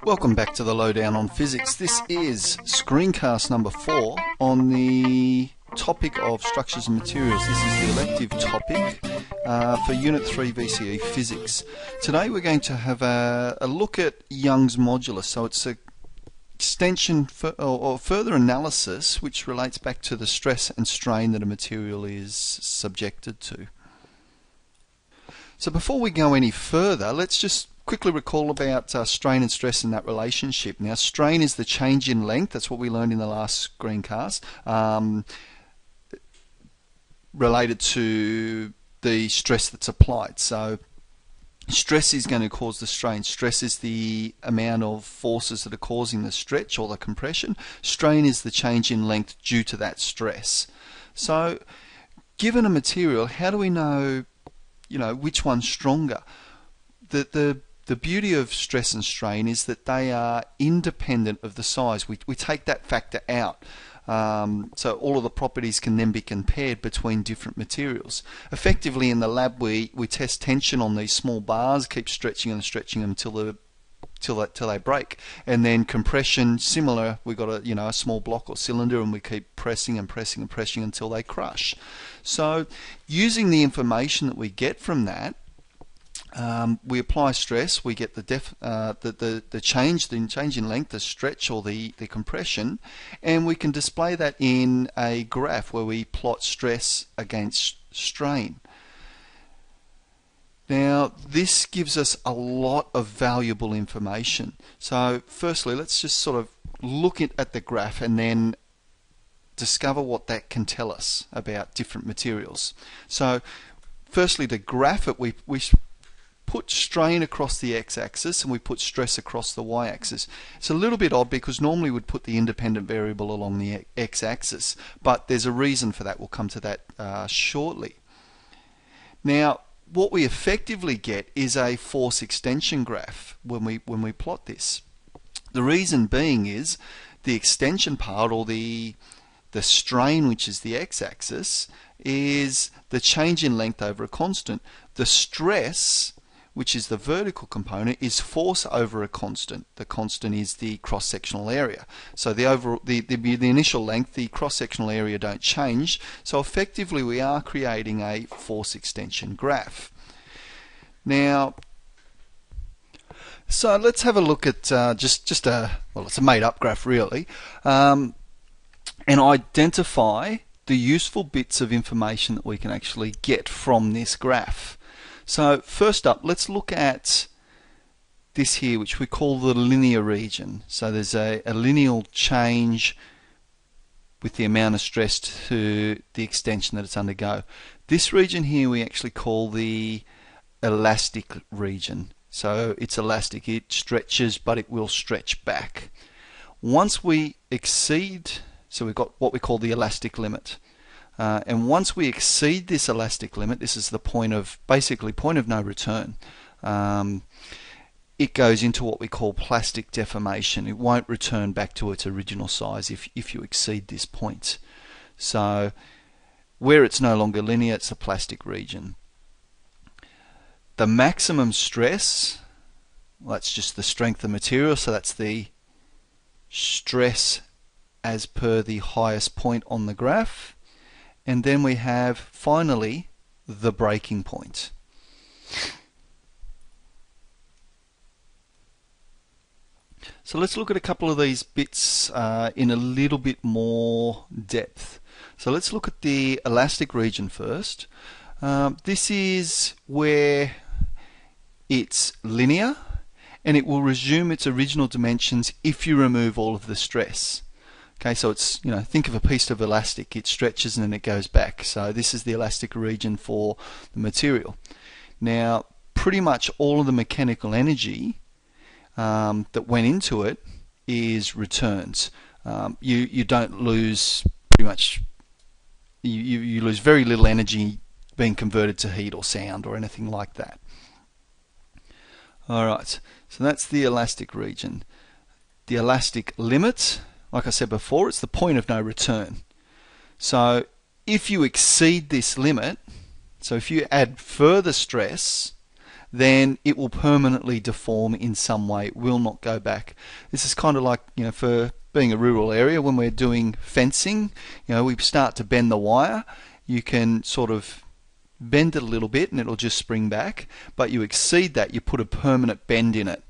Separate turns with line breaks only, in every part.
Welcome back to the Lowdown on Physics. This is screencast number 4 on the topic of structures and materials. This is the elective topic for Unit 3 VCE Physics. Today we're going to have a look at Youngs Modulus. So it's an extension or further analysis which relates back to the stress and strain that a material is subjected to. So before we go any further, let's just quickly recall about strain and stress and that relationship. Now, strain is the change in length. That's what we learned in the last screencast, related to the stress that's applied. So stress is going to cause the strain. Stress is the amount of forces that are causing the stretch or the compression. Strain is the change in length due to that stress. So given a material, how do we know which one's stronger? The beauty of stress and strain is that they are independent of the size. We take that factor out. So all of the properties can then be compared between different materials. Effectively in the lab we test tension on these small bars, keep stretching and stretching them till they break. And then compression, similar, we've got a small block or cylinder and we keep pressing and pressing and pressing until they crush. So using the information that we get from that, we apply stress, we get the change in length, the stretch or the compression, and we can display that in a graph where we plot stress against strain. Now this gives us a lot of valuable information. So firstly, let's just sort of look at the graph and then discover what that can tell us about different materials. So firstly, to graph it, we put strain across the x-axis and we put stress across the y-axis. It's a little bit odd because normally we'd put the independent variable along the x-axis, but there's a reason for that. We'll come to that shortly. Now what we effectively get is a force extension graph when we plot this. The reason being is the extension part, or the strain, which is the x-axis, is the change in length over a constant. The stress, which is the vertical component, is force over a constant. The constant is the cross-sectional area. So the initial length, the cross-sectional area don't change. So effectively we are creating a force extension graph. Now, so let's have a look at it's a made-up graph really, and identify the useful bits of information that we can actually get from this graph. So first up, let's look at this here, which we call the linear region. So there's a linear change with the amount of stress to the extension that it's undergo. This region here we actually call the elastic region. So it's elastic, it stretches, but it will stretch back. Once we exceed, so we've got what we call the elastic limit. And once we exceed this elastic limit, this is the point of no return. It goes into what we call plastic deformation. It won't return back to its original size if you exceed this point. So where it's no longer linear, it's a plastic region. The maximum stress, well, that's just the strength of material, so that's the stress as per the highest point on the graph. And then we have, finally, the breaking point. So let's look at a couple of these bits in a little bit more depth. So let's look at the elastic region first. This is where it's linear, and it will resume its original dimensions if you remove all of the stress. Okay, so it's, think of a piece of elastic. It stretches and then it goes back. So this is the elastic region for the material. Now, pretty much all of the mechanical energy that went into it is returns. You don't lose pretty much. You lose very little energy being converted to heat or sound or anything like that. All right, so that's the elastic region. The elastic limit, like I said before, it's the point of no return. So if you exceed this limit, so if you add further stress, then it will permanently deform in some way. It will not go back. This is kind of like, for being a rural area, when we're doing fencing, we start to bend the wire. You can sort of bend it a little bit and it'll just spring back, but you exceed that, you put a permanent bend in it.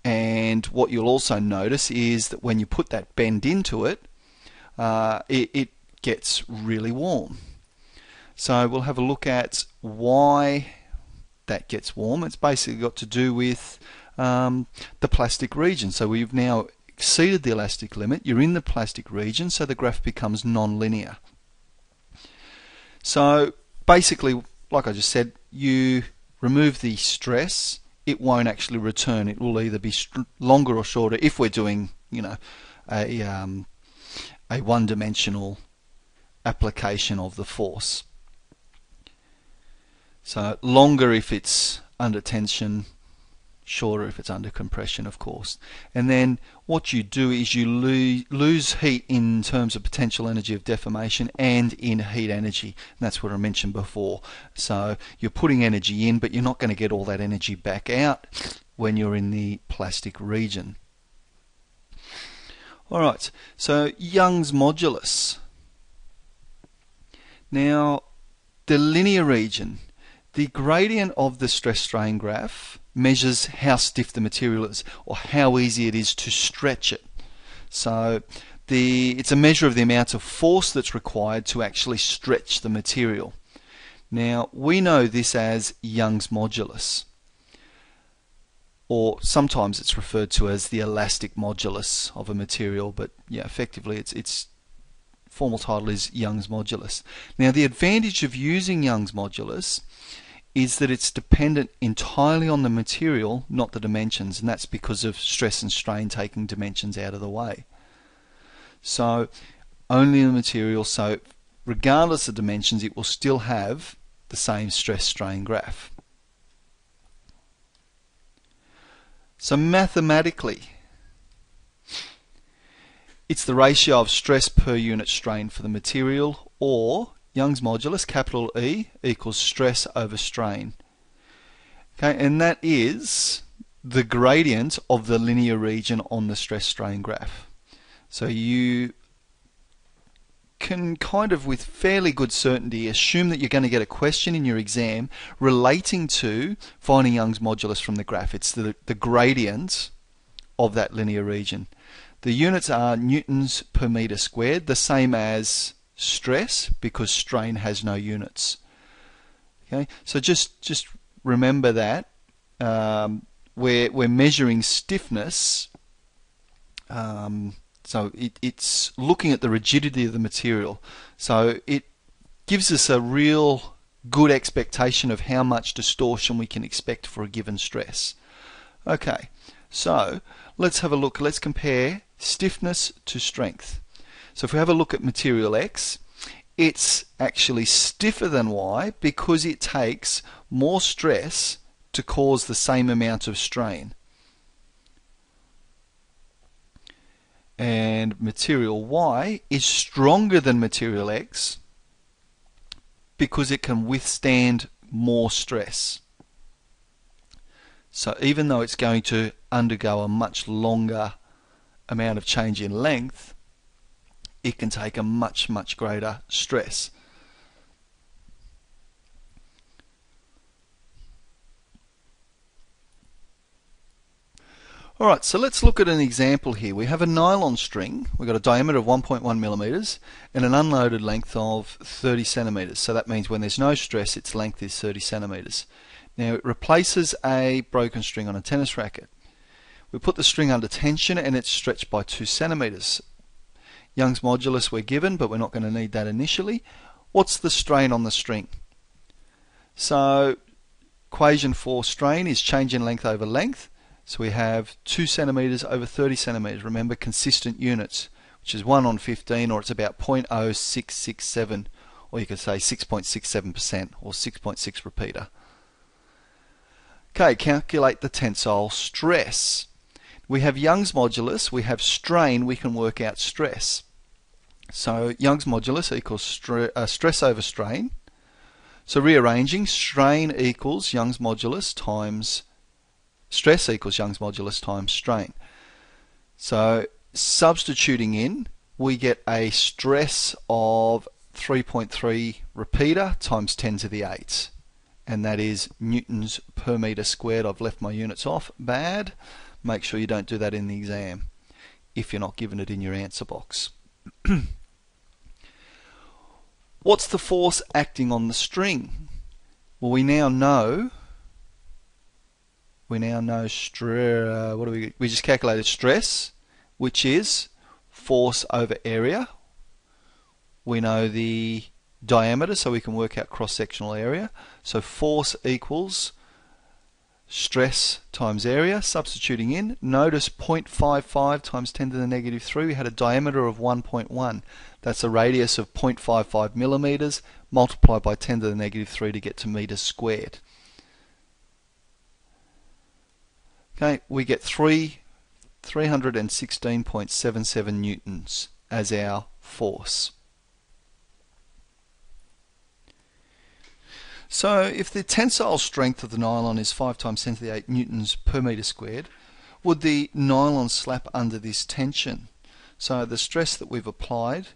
And what you'll also notice is that when you put that bend into it, it gets really warm. So we'll have a look at why that gets warm. It's basically got to do with the plastic region. So we've now exceeded the elastic limit. You're in the plastic region, so the graph becomes non-linear. So basically, like I just said, you remove the stress, it won't actually return. It will either be longer or shorter if we're doing, a one-dimensional application of the force. So longer if it's under tension, shorter if it's under compression, of course. And then what you do is you lose heat in terms of potential energy of deformation and in heat energy. And that's what I mentioned before. So you're putting energy in, but you're not going to get all that energy back out when you're in the plastic region. Alright, so Young's modulus. Now, the linear region. The gradient of the stress-strain graph measures how stiff the material is, or how easy it is to stretch it. So it's a measure of the amount of force that's required to actually stretch the material. Now, we know this as Young's modulus, or sometimes it's referred to as the elastic modulus of a material, but yeah, effectively its formal title is Young's modulus. Now, the advantage of using Young's modulus is that it's dependent entirely on the material, not the dimensions, and that's because of stress and strain taking dimensions out of the way. So only the material, so regardless of dimensions, it will still have the same stress-strain graph. So mathematically, it's the ratio of stress per unit strain for the material, or Young's modulus, capital E, equals stress over strain. Okay, and that is the gradient of the linear region on the stress-strain graph. So you can kind of, with fairly good certainty, assume that you're going to get a question in your exam relating to finding Young's modulus from the graph. It's the gradient of that linear region. The units are newtons per meter squared, the same as stress, because strain has no units. Okay, so just remember that we're measuring stiffness, so it's looking at the rigidity of the material. So it gives us a real good expectation of how much distortion we can expect for a given stress. Okay, so let's have a look. Let's compare stiffness to strength. So if we have a look at material X, it's actually stiffer than Y because it takes more stress to cause the same amount of strain. And material Y is stronger than material X because it can withstand more stress. So even though it's going to undergo a much longer amount of change in length, it can take a much greater stress. Alright, so let's look at an example here. We have a nylon string. We've got a diameter of 1.1 millimeters and an unloaded length of 30 centimeters. So that means when there's no stress, its length is 30 centimeters. Now it replaces a broken string on a tennis racket. We put the string under tension and it's stretched by 2 centimeters. Young's modulus we're given, but we're not going to need that initially. What's the strain on the string? So equation for strain is change in length over length. So we have 2 centimeters over 30 centimeters. Remember, consistent units, which is 1 on 15, or it's about 0.0667, or you could say 6.67%, or 6.6 repeater. Okay, calculate the tensile stress. We have Young's modulus, we have strain, we can work out stress. So Young's modulus equals stress over strain. So rearranging, strain equals Youngs modulus times stress equals Youngs modulus times strain. So substituting in, we get a stress of 3.3 repeater times 10 to the 8. And that is newtons per metre squared. I've left my units off. Bad. Make sure you don't do that in the exam if you're not given it in your answer box. What's the force acting on the string? Well, we now know we just calculated stress, which is force over area. We know the diameter, so we can work out cross-sectional area. So force equals stress times area. Substituting in, notice 0.55 times 10 to the negative 3, we had a diameter of 1.1. That's a radius of 0.55 millimeters multiplied by 10 to the negative 3 to get to meters squared. Okay, we get 316.77 newtons as our force. So if the tensile strength of the nylon is 5 times 10 to the 8 newtons per metre squared, would the nylon slap under this tension? So the stress that we've applied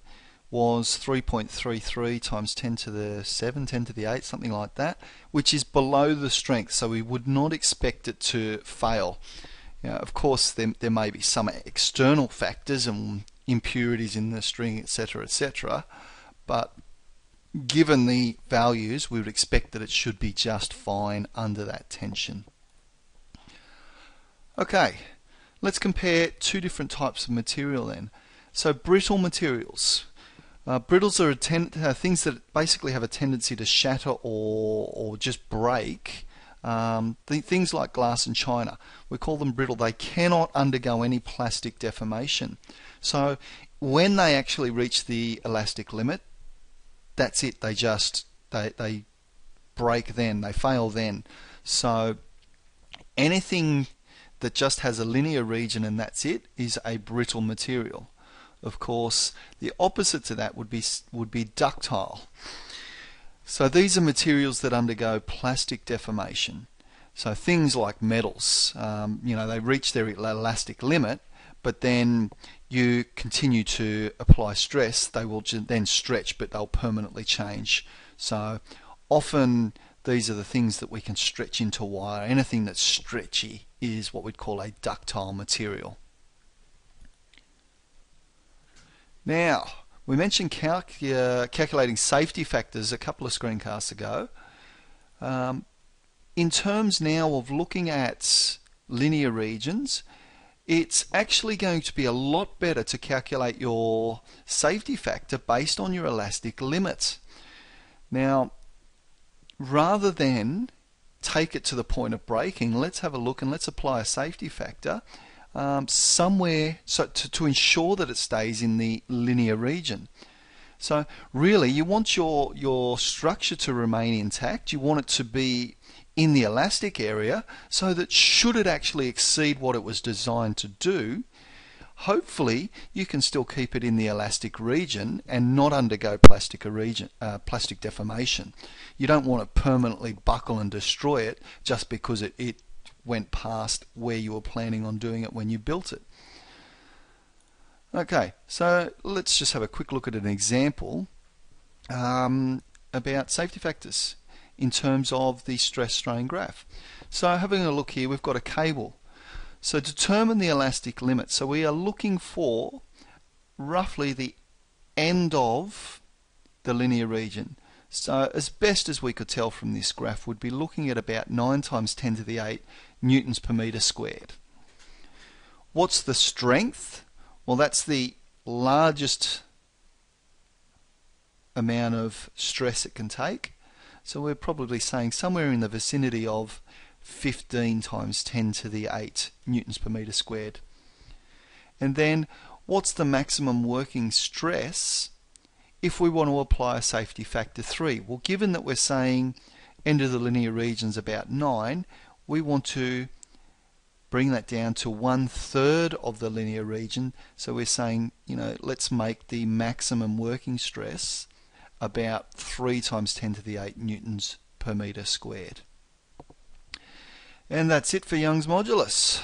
was 3.33 times 10 to the 7, 10 to the 8, something like that, which is below the strength, so we would not expect it to fail. Of course, there may be some external factors and impurities in the string, etc., etc., but given the values, we would expect that it should be just fine under that tension. Okay, let's compare two different types of material then. So brittle materials. Brittles are things that basically have a tendency to shatter or just break. Things like glass and china, we call them brittle. They cannot undergo any plastic deformation. So when they actually reach the elastic limit, that's it. They break then. They fail then. So anything that just has a linear region and that's it is a brittle material. Of course, the opposite to that would be ductile. So these are materials that undergo plastic deformation. So things like metals, they reach their elastic limit, but then you continue to apply stress, they will then stretch, but they'll permanently change. So often these are the things that we can stretch into wire. Anything that's stretchy is what we'd call a ductile material. Now, we mentioned calculating safety factors a couple of screencasts ago. In terms now of looking at linear regions, it's actually going to be a lot better to calculate your safety factor based on your elastic limit. Now, rather than take it to the point of breaking, let's have a look and let's apply a safety factor somewhere to ensure that it stays in the linear region. So really you want your structure to remain intact. You want it to be in the elastic area so that should it actually exceed what it was designed to do, hopefully you can still keep it in the elastic region and not undergo plastic deformation. You don't want to permanently buckle and destroy it just because it went past where you were planning on doing it when you built it. Okay, so let's just have a quick look at an example about safety factors in terms of the stress strain graph. So having a look here, we've got a cable. So determine the elastic limit. So we are looking for roughly the end of the linear region. So as best as we could tell from this graph, we'd be looking at about 9 times 10 to the 8 newtons per metre squared. What's the strength? Well, that's the largest amount of stress it can take. So we're probably saying somewhere in the vicinity of 15 times 10 to the 8 newtons per metre squared. And then what's the maximum working stress if we want to apply a safety factor 3? Well, given that we're saying end of the linear region's about 9, we want to bring that down to 1/3 of the linear region. So we're saying, let's make the maximum working stress about 3 times 10 to the 8 newtons per metre squared. And that's it for Young's modulus.